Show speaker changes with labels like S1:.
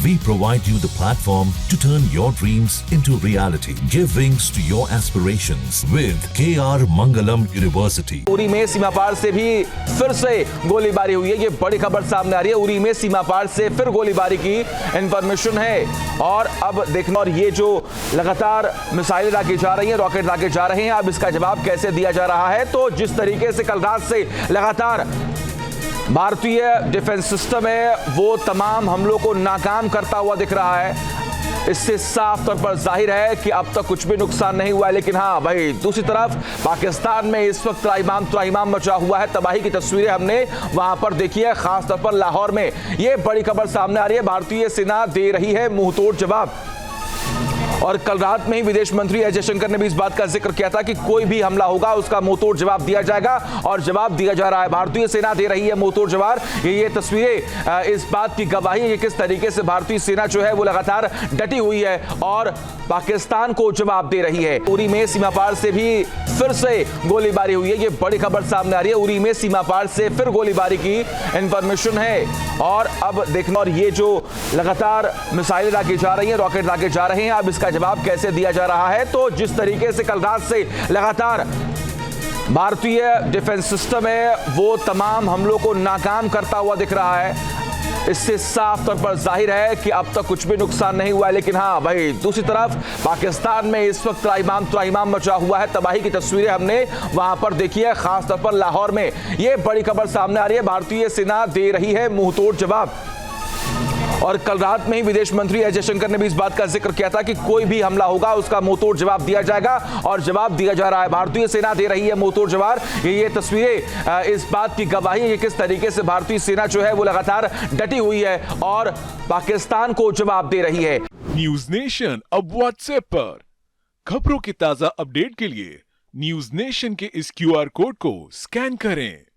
S1: We provide you the platform to turn your dreams into reality. Give wings to your aspirations with KR Mangalam University.
S2: Uri में सीमा पार से भी फिर से गोलीबारी हुई है। ये बड़ी खबर सामने आ रही है। उरी में सीमा पार से फिर गोलीबारी की इंफॉर्मेशन है और अब देखना, और ये जो लगातार मिसाइलें दागी जा रही हैं, रॉकेट दागे जा रहे हैं, अब इसका जवाब कैसे दिया जा रहा है। तो जिस तरीके से कल रात से लगातार भारतीय डिफेंस सिस्टम है वो तमाम हमलों को नाकाम करता हुआ दिख रहा है। इससे साफ तौर पर जाहिर है कि अब तक कुछ भी नुकसान नहीं हुआ है। लेकिन हाँ भाई, दूसरी तरफ पाकिस्तान में इस वक्त त्राहिमाम मचा हुआ है। तबाही की तस्वीरें हमने वहां पर देखी है, खास तौर पर लाहौर में। ये बड़ी खबर सामने आ रही है। भारतीय सेना दे रही है मुंहतोड़ जवाब। और कल रात में ही विदेश मंत्री एस जयशंकर ने भी इस बात का जिक्र किया था कि कोई भी हमला होगा उसका मुंहतोड़ जवाब दिया जाएगा, और जवाब दिया जा रहा है। भारतीय सेना दे रही है मुंहतोड़ जवाब। ये तस्वीरें इस बात की गवाही है कि किस तरीके से भारतीय सेना जो है वो लगातार डटी हुई है और पाकिस्तान को जवाब दे रही है। उरी में सीमा पार से भी फिर से गोलीबारी हुई है। ये बड़ी खबर सामने आ रही है। उरी में सीमा पार से फिर गोलीबारी की इंफॉर्मेशन है और अब देखना, और ये जो लगातार मिसाइलें दागी जा रही हैं, रॉकेट दागे जा रहे हैं, अब इसका जवाब कैसे दिया जा रहा है। तो जिस तरीके से कल रात से लगातार भारतीय डिफेंस सिस्टम है वो तमाम हमलों को नाकाम करता हुआ दिख रहा है। इससे साफ तौर पर जाहिर है कि अब तक कुछ भी नुकसान नहीं हुआ है। लेकिन हाँ भाई, दूसरी तरफ पाकिस्तान में इस वक्त त्राहिमाम मचा हुआ है। तबाही की तस्वीरें हमने वहां पर देखी है, खास तौर पर लाहौर में। ये बड़ी खबर सामने आ रही है। भारतीय सेना दे रही है मुंहतोड़ जवाब। और कल रात में ही विदेश मंत्री एस जयशंकर ने भी इस बात का जिक्र किया था कि कोई भी हमला होगा उसका मुंहतोड़ जवाब दिया जाएगा, और जवाब दिया जा रहा है। भारतीय सेना दे रही है मुंहतोड़ जवाब। ये तस्वीरें इस बात की गवाही है कि किस तरीके से भारतीय सेना जो है वो लगातार डटी हुई है और पाकिस्तान को जवाब दे रही है।
S3: न्यूज नेशन अब व्हाट्सएप पर खबरों की ताजा अपडेट के लिए न्यूज नेशन के इस QR कोड को स्कैन करें।